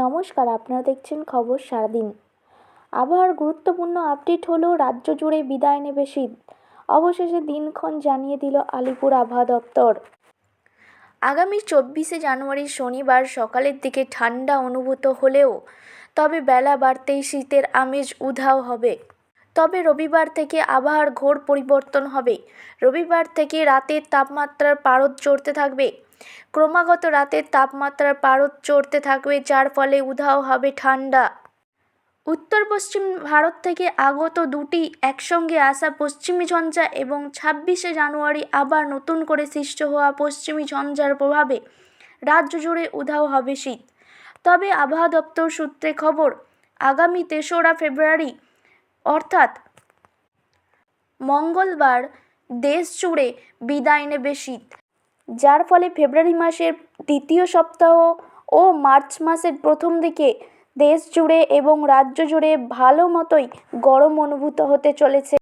নমস্কার, আপনারা দেখছেন খবর সারাদিন। আবহাওয়ার গুরুত্বপূর্ণ আপডেট হলো রাজ্য জুড়ে বিদায় নেবে শীত। অবশেষে দিনক্ষণ জানিয়ে দিল আলিপুর আবহাওয়া দপ্তর। আগামী 24শে জানুয়ারি শনিবার সকালের দিকে ঠান্ডা অনুভূত হলেও তবে বেলা বাড়তেই শীতের আমেজ উধাও হবে। তবে রবিবার থেকে আবহাওয়ার ঘোর পরিবর্তন হবে। রবিবার থেকে রাতের তাপমাত্রার পারদ চড়তে থাকবে। ক্রমাগত রাতের তাপমাত্রার পারদ চড়তে থাকবে, যার ফলে উধাও হবে ঠান্ডা। উত্তর পশ্চিম ভারত থেকে আগত দুটি একসঙ্গে আসা পশ্চিমী ঝঞ্ঝা এবং 26শে জানুয়ারি আবার নতুন করে সৃষ্ট হওয়া পশ্চিমী ঝঞ্ঝার প্রভাবে রাজ্য জুড়ে উধাও হবে শীত। তবে আবহাওয়া দপ্তর সূত্রে খবর, আগামী 3রা ফেব্রুয়ারি অর্থাৎ মঙ্গলবার দেশ জুড়ে বিদায় নেবে শীত, যার ফলে ফেব্রুয়ারি মাসের দ্বিতীয় সপ্তাহ ও মার্চ মাসের প্রথম দিকে দেশ জুড়ে এবং রাজ্য জুড়ে ভালো মতোই গরম অনুভূত হতে চলেছে।